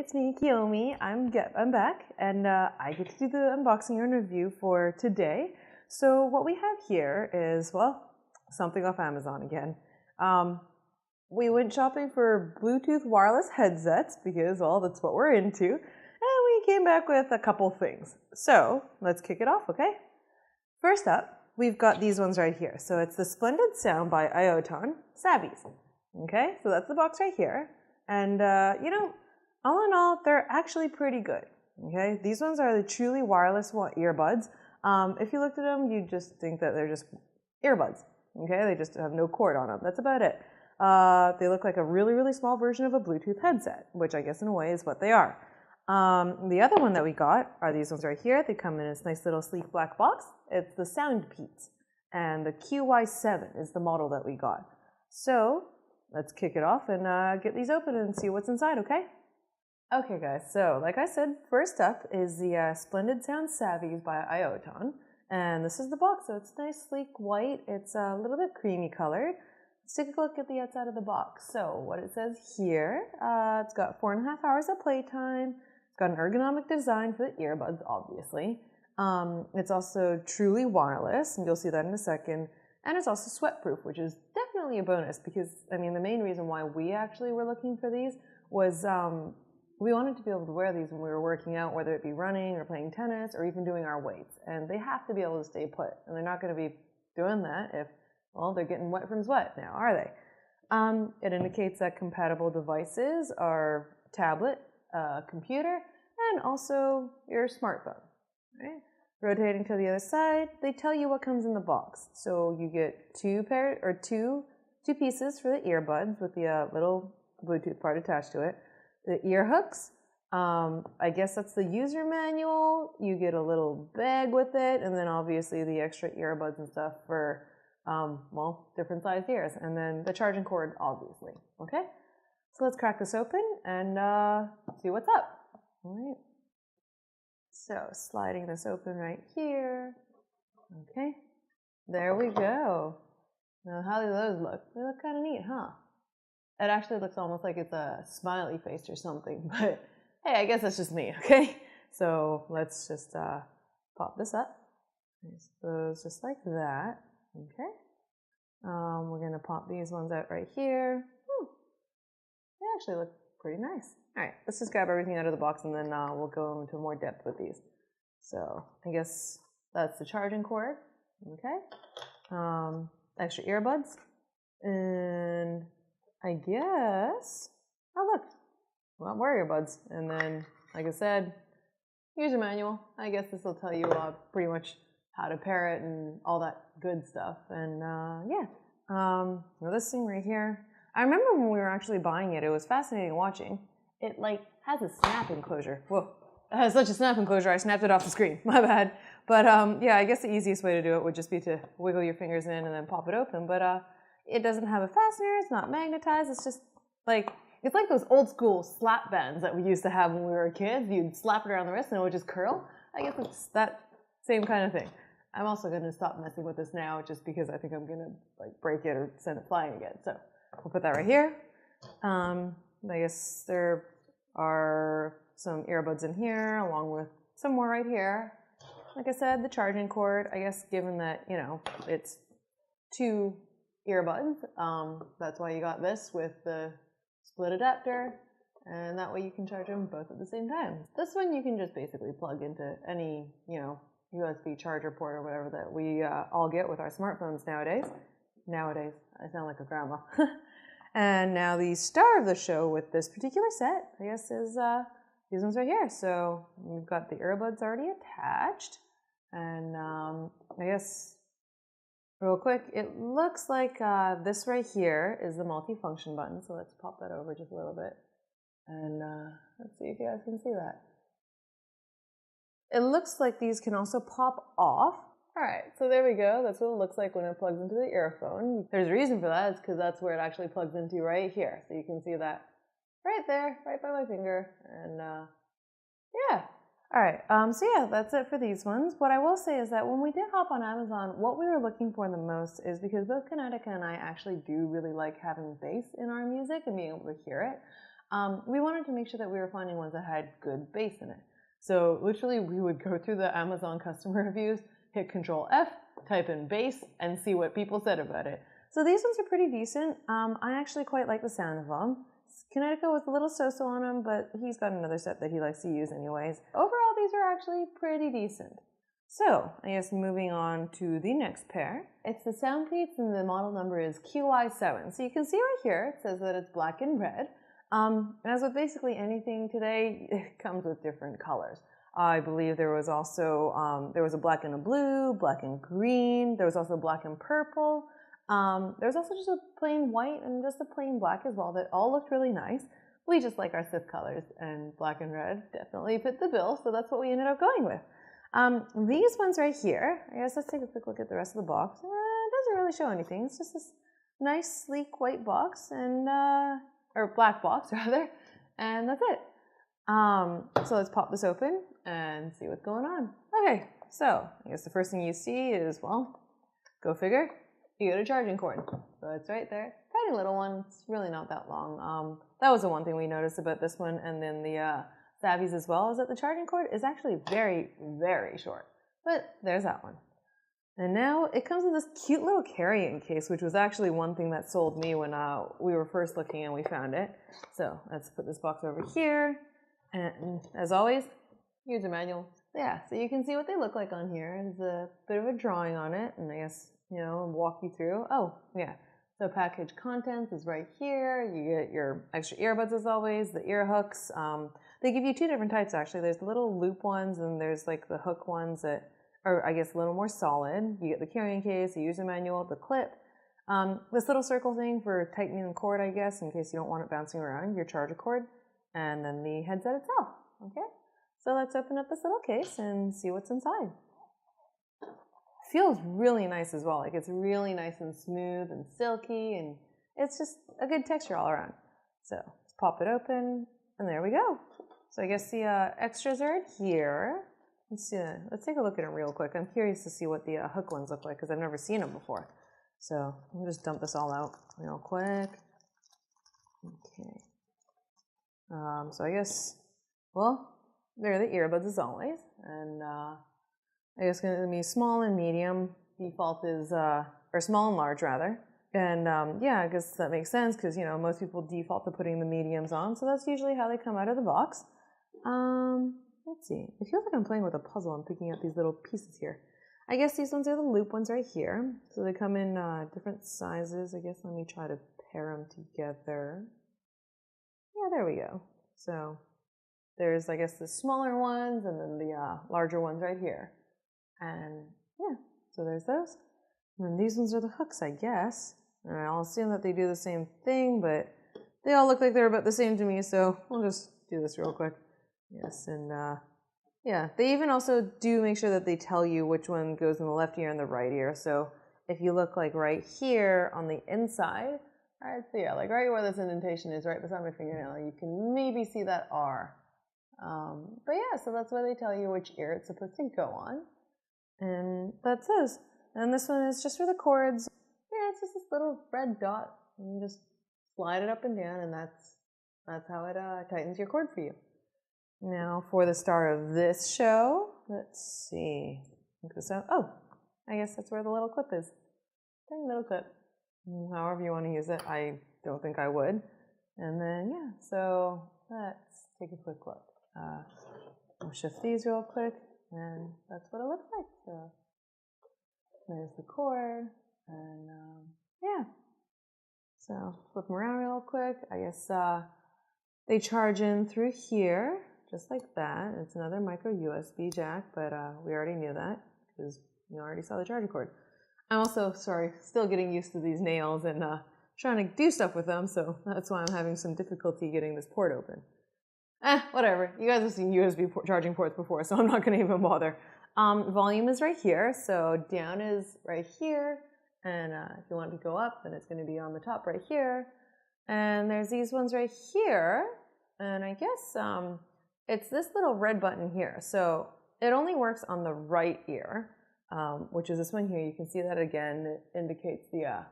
it's me, Kiyomi. I'm back, and I get to do the unboxing and review for today. So what we have here is, well, something off Amazon again. We went shopping for Bluetooth wireless headsets because, well, that's what we're into, and we came back with a couple things. So let's kick it off, okay? First up, we've got these ones right here. So it's the Splendid Sound by Iotton Savvies. Okay, so that's the box right here. And, all in all, they're actually pretty good. Okay, these ones are the truly wireless earbuds. If you looked at them, you'd just think that they're just earbuds. Okay, they just have no cord on them. That's about it. They look like a really, really small version of a Bluetooth headset, which I guess in a way is what they are. The other one that we got are these ones right here. They come in this nice little sleek black box. It's the Soundpeats, and the QY7 is the model that we got. So let's kick it off and get these open and see what's inside, okay? Okay, guys, so like I said, first up is the Splendid Sound Savvy by Iotton. And this is the box, so it's nice, sleek, white. It's a little bit creamy colored. Let's take a look at the outside of the box. So what it says here, it's got 4.5 hours of playtime. It's got an ergonomic design for the earbuds, obviously. It's also truly wireless, and you'll see that in a second. And it's also sweat-proof, which is definitely a bonus because, I mean, the main reason why we actually were looking for these was we wanted to be able to wear these when we were working out, whether it be running or playing tennis or even doing our weights. And they have to be able to stay put. And they're not going to be doing that if, well, they're getting wet from sweat now, are they? It indicates that compatible devices are tablet, computer, and also your smartphone, right? Rotating to the other side, they tell you what comes in the box. So you get two pieces for the earbuds with the little Bluetooth part attached to it. The ear hooks, I guess that's the user manual. You get a little bag with it, and then obviously the extra earbuds and stuff for, well, different sized ears. And then the charging cord, obviously. Okay? So let's crack this open and see what's up. All right. So sliding this open right here. Okay, there we go. Now how do those look? They look kind of neat, huh? It actually looks almost like it's a smiley face or something, but hey, I guess that's just me, okay? So let's just pop this up. I suppose just like that, okay? We're gonna pop these ones out right here. They actually look pretty nice. All right, let's just grab everything out of the box and then we'll go into more depth with these. So I guess that's the charging cord, okay? Extra earbuds, and I guess, oh look, well, more earbuds. And then, like I said, user manual. I guess this will tell you pretty much how to pair it and all that good stuff. And yeah, well, this thing right here, I remember when we were actually buying it, it was fascinating watching. It like has a snap enclosure. Whoa, it has such a snap enclosure, I snapped it off the screen, my bad. But yeah, I guess the easiest way to do it would just be to wiggle your fingers in and then pop it open. But it doesn't have a fastener, it's not magnetized, it's just like, it's like those old school slap bands that we used to have when we were kids. You'd slap it around the wrist and it would just curl. I guess it's that same kind of thing. I'm also gonna stop messing with this now just because I think I'm gonna like break it or send it flying again. So we'll put that right here. I guess there are some earbuds in here along with some more right here. Like I said, the charging cord, I guess given that, you know, it's two earbuds, that's why you got this with the split adapter, and that way you can charge them both at the same time. This one you can just basically plug into any, you know, USB charger port or whatever that we all get with our smartphones nowadays. Nowadays, I sound like a grandma. And now the star of the show with this particular set, I guess, is these ones right here. So we've got the earbuds already attached. And I guess, real quick, it looks like this right here is the multi-function button. So let's pop that over just a little bit. And let's see if you guys can see that. It looks like these can also pop off. All right, so there we go. That's what it looks like when it plugs into the earphone. There's a reason for that. It's because that's where it actually plugs into right here. So you can see that right there, right by my finger. And yeah. All right, so yeah, that's it for these ones. What I will say is that when we did hop on Amazon, what we were looking for the most is because both Kinetica and I actually do really like having bass in our music and being able to hear it. we wanted to make sure that we were finding ones that had good bass in it. So literally we would go through the Amazon customer reviews, hit Control F, type in bass, and see what people said about it. So these ones are pretty decent. I actually quite like the sound of them. GodKenetica was a little so-so on them, but he's got another set that he likes to use anyways. Overall, these are actually pretty decent. So, I guess moving on to the next pair. It's the Soundpeats and the model number is QY7. So you can see right here, it says that it's black and red. As with basically anything today, it comes with different colors. I believe there was also, there was a black and a blue, black and green, there was also black and purple. There's also just a plain white and just a plain black as well that all looked really nice. We just like our Sith colors, and black and red definitely fit the bill, so that's what we ended up going with. These ones right here, I guess let's take a quick look at the rest of the box. It doesn't really show anything. It's just this nice, sleek white box, and or black box rather, and that's it. So let's pop this open and see what's going on. Okay, so I guess the first thing you see is, well, go figure, you get a charging cord. So it's right there. Tiny little one. It's really not that long. That was the one thing we noticed about this one, and then the Savvies as well, is that the charging cord is actually very, very short. But there's that one. And now it comes in this cute little carrying case, which was actually one thing that sold me when we were first looking and we found it. So let's put this box over here. And as always, here's a manual. Yeah, so you can see what they look like on here. There's a bit of a drawing on it, and I guess, you know, walk you through. Oh, yeah. So package contents is right here. You get your extra earbuds as always, the ear hooks. They give you two different types actually. There's the little loop ones and there's like the hook ones that are, I guess, a little more solid. You get the carrying case, the user manual, the clip. This little circle thing for tightening the cord, I guess, in case you don't want it bouncing around, your charger cord, and then the headset itself, okay? So let's open up this little case and see what's inside. Feels really nice as well. Like it's really nice and smooth and silky, and it's just a good texture all around. So let's pop it open, and there we go. So I guess the extras are in here. Let's see. Let's take a look at them real quick. I'm curious to see what the hook ones look like because I've never seen them before. So I'll just dump this all out real quick. Okay. So I guess, well, they're the earbuds as always, and I guess going to be small and medium. Default is, or small and large rather. And yeah, I guess that makes sense because, you know, most people default to putting the mediums on, so that's usually how they come out of the box. Let's see. It feels like I'm playing with a puzzle. I'm picking out these little pieces here. I guess these ones are the loop ones right here. So they come in different sizes. I guess let me try to pair them together. Yeah, there we go. So there's, I guess, the smaller ones and then the larger ones right here. And yeah, so there's those. And then these ones are the hooks, I guess. And I'll assume that they do the same thing, but they all look like they're about the same to me, so we'll just do this real quick. Yes, and yeah, they even also do make sure that they tell you which one goes in the left ear and the right ear. So if you look like right here on the inside, alright, so yeah, like right where this indentation is, right beside my fingernail, you can maybe see that R. But yeah, so that's why they tell you which ear it's supposed to go on. And that's those. And this one is just for the cords. Yeah, it's just this little red dot. And you just slide it up and down, and that's how it tightens your cord for you. Now for the star of this show, let's see. Oh, I guess that's where the little clip is. Tiny little clip. However you want to use it, I don't think I would. And then, yeah, so let's take a quick look. I'll shift these real quick, and that's what it looks like. So there's the cord, and yeah. So flip them around real quick. I guess they charge in through here, just like that. It's another micro USB jack, but we already knew that because you already saw the charging cord. I'm also, sorry, still getting used to these nails and trying to do stuff with them, so that's why I'm having some difficulty getting this port open. Whatever. You guys have seen USB charging ports before, so I'm not going to even bother. Volume is right here, so down is right here, and if you want to go up, then it's going to be on the top right here. And there's these ones right here, and I guess it's this little red button here. So it only works on the right ear, which is this one here. You can see that again. It indicates the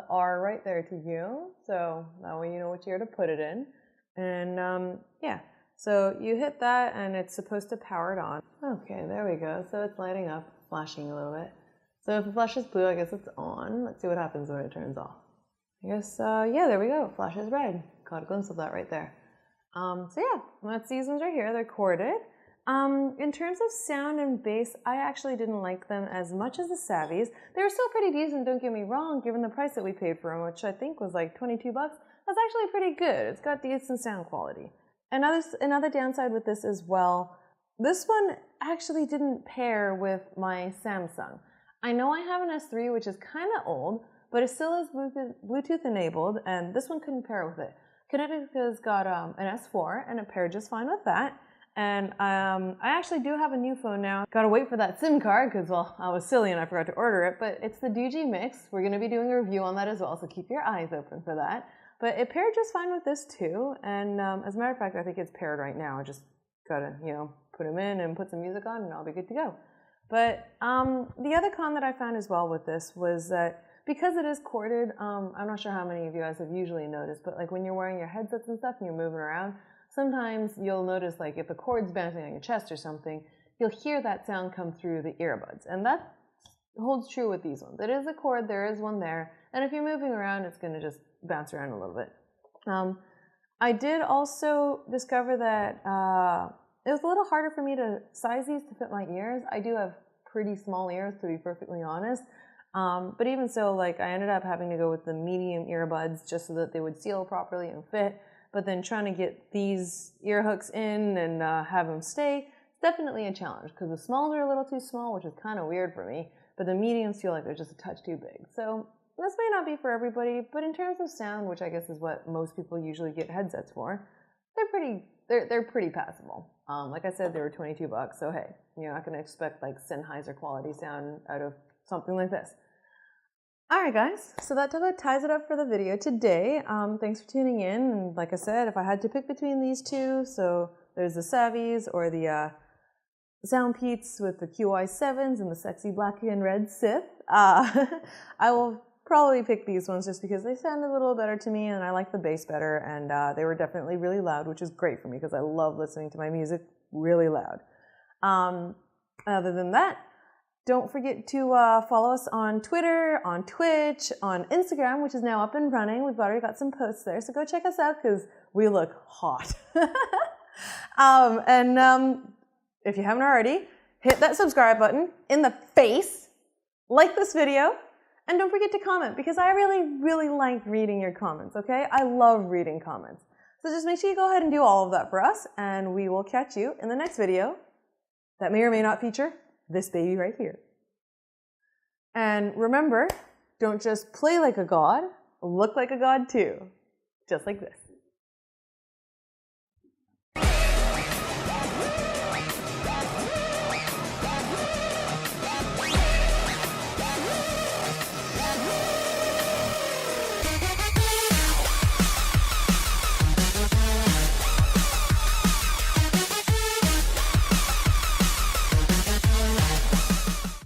R right there to you, so that way you know which ear to put it in. And yeah, so you hit that and it's supposed to power it on. Okay, there we go. So it's lighting up, flashing a little bit. So if it flashes blue, I guess it's on. Let's see what happens when it turns off. I guess, yeah, there we go. It flashes red. Caught a glimpse of that right there. So yeah, that's these ones right here. They're corded. In terms of sound and bass, I actually didn't like them as much as the Savvies. They were still pretty decent, don't get me wrong, given the price that we paid for them, which I think was like 22 bucks. That's actually pretty good. It's got decent sound quality. Another downside with this as well, this one actually didn't pair with my Samsung. I know I have an S3, which is kind of old, but it still is Bluetooth enabled, and this one couldn't pair with it. GodKenetica's got an S4, and it paired just fine with that. And I actually do have a new phone now. Gotta wait for that SIM card, because, well, I was silly and I forgot to order it, but it's the DG Mix. We're gonna be doing a review on that as well, so keep your eyes open for that. But it paired just fine with this too, and as a matter of fact, I think it's paired right now. I just gotta, put them in and put some music on, and I'll be good to go. But the other con that I found as well with this was that because it is corded, I'm not sure how many of you guys have usually noticed, but like when you're wearing your headsets and stuff and you're moving around, sometimes you'll notice like if the cord's bouncing on your chest or something, you'll hear that sound come through the earbuds. And that holds true with these ones. It is a cord, there is one there, and if you're moving around, it's going to just bounce around a little bit. I did also discover that it was a little harder for me to size these to fit my ears. I do have pretty small ears, to be perfectly honest. But even so, like I ended up having to go with the medium earbuds just so that they would seal properly and fit. But then trying to get these ear hooks in and have them stay, it's definitely a challenge because the smalls are a little too small, which is kind of weird for me. But the mediums feel like they're just a touch too big. So this may not be for everybody, but in terms of sound, which I guess is what most people usually get headsets for, they're pretty passable. Like I said, they were 22 bucks, so hey, you're not going to expect like Sennheiser quality sound out of something like this. Alright guys, so that ties it up for the video today. Thanks for tuning in, and like I said, if I had to pick between these two, so there's the Savvies or the Soundpeats with the QY7s and the sexy black and red Sith, I will probably pick these ones just because they sound a little better to me and I like the bass better, and they were definitely really loud, which is great for me because I love listening to my music really loud. Other than that, don't forget to follow us on Twitter, on Twitch, on Instagram, which is now up and running. We've already got some posts there, so go check us out because we look hot. If you haven't already, hit that subscribe button in the face, like this video, and don't forget to comment because I really, really like reading your comments, okay? I love reading comments. So just make sure you go ahead and do all of that for us, and we will catch you in the next video that may or may not feature this baby right here. And remember, don't just play like a god, look like a god too. Just like this.